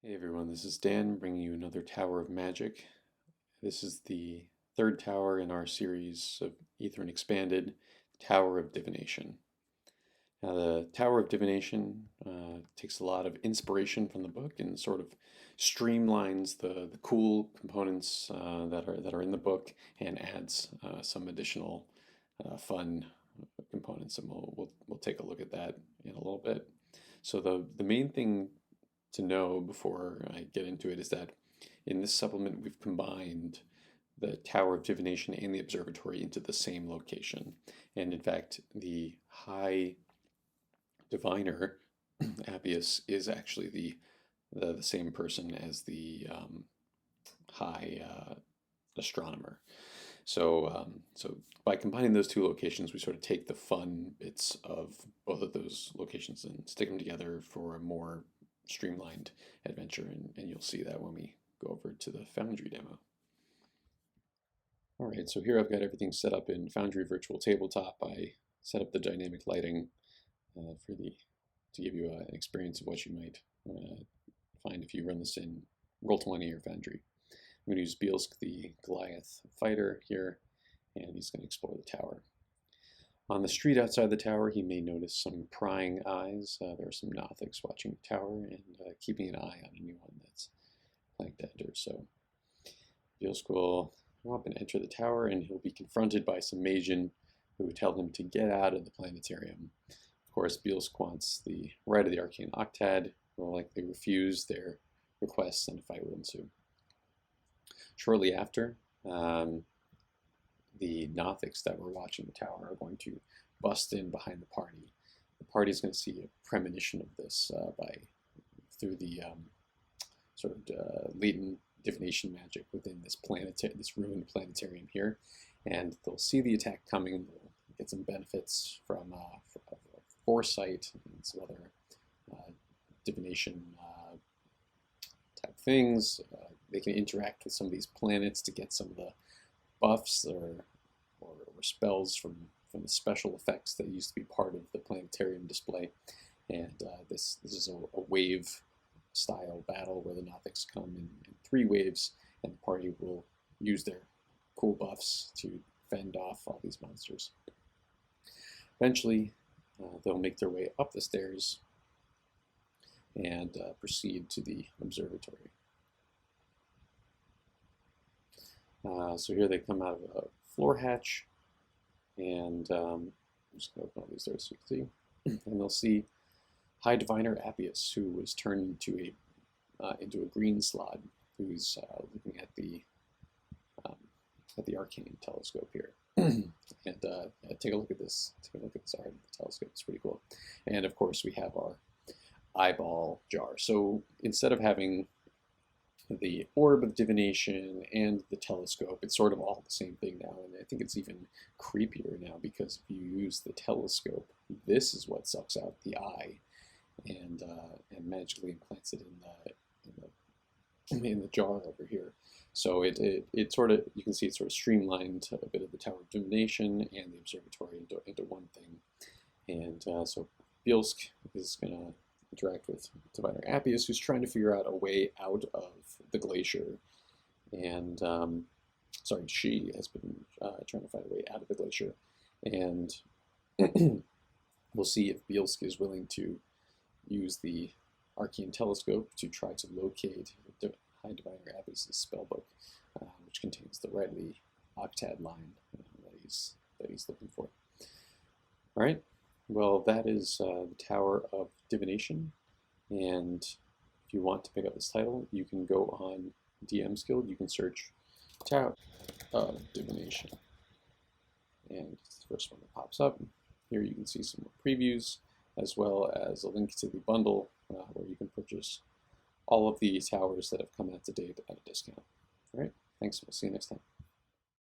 Hey everyone, this is Dan bringing you another Tower of Magic. This is the third tower in our series of Ythryn Expanded, Tower of Divination. Now the Tower of Divination takes a lot of inspiration from the book and sort of streamlines the cool components that are in the book and adds some additional fun components, and we'll take a look at that in a little bit. So the main thing to know before I get into it is that in this supplement we've combined the Tower of Divination and the Observatory into the same location. And in fact, the High Diviner, Appius, is actually the same person as the High Astronomer. So by combining those two locations, we sort of take the fun bits of both of those locations and stick them together for a more streamlined adventure, and you'll see that when we go over to the Foundry demo. All right, so here I've got everything set up in Foundry Virtual Tabletop. I set up the dynamic lighting to give you an experience of what you might find if you run this in Roll20 or Foundry. I'm going to use Bielsk, the Goliath fighter here, and he's going to explore the tower. On the street outside the tower, he may notice some prying eyes. There are some Nothics watching the tower and keeping an eye on anyone that's planning to enter. So Bielsk will come up and enter the tower, and he'll be confronted by some Magian who would tell him to get out of the planetarium. Of course, Bielsk wants the right of the Arcane Octad. Will likely refuse their requests, and a fight will ensue. Shortly after, the Nothics that were watching the tower are going to bust in behind the party. The party is going to see a premonition of this through the sort of latent divination magic within this ruined planetarium here, and they'll see the attack coming. And they'll get some benefits from foresight and some other divination type things. They can interact with some of these planets to get some of the buffs or spells from the special effects that used to be part of the planetarium display. And this is a wave style battle where the Nothics come in 3 waves, and the party will use their cool buffs to fend off all these monsters. Eventually, they'll make their way up the stairs and proceed to the observatory. So here they come out of a floor hatch, and I'm just going to open all these doors so you can see. And they'll see High Diviner Appius, who was turned into a green slot, who's looking at the arcane telescope here. And take a look at this. Take a look at this art of the telescope. It's pretty cool. And of course, we have our eyeball jar. So instead of having the orb of divination and the telescope, it's sort of all the same thing now, and I think it's even creepier now, because if you use the telescope, this is what sucks out the eye and magically implants it in the jar over here. So it sort of, you can see it sort of streamlined a bit of the Tower of Divination and the observatory into one thing. And so Bielsk is going to interact with Diviner Appius, who's trying to figure out a way out of the glacier. And, sorry, she has been trying to find a way out of the glacier. And we'll see if Bielsk is willing to use the Arcane Telescope to try to locate High Diviner Appius' spellbook, which contains the right of the Octad line that he's looking for. All right. Well, that is the Tower of Divination, and if you want to pick up this title, you can go on DM's Guild. You can search Tower of Divination, and it's the first one that pops up. Here you can see some more previews, as well as a link to the bundle where you can purchase all of the towers that have come out to date at a discount. All right, thanks. We'll see you next time.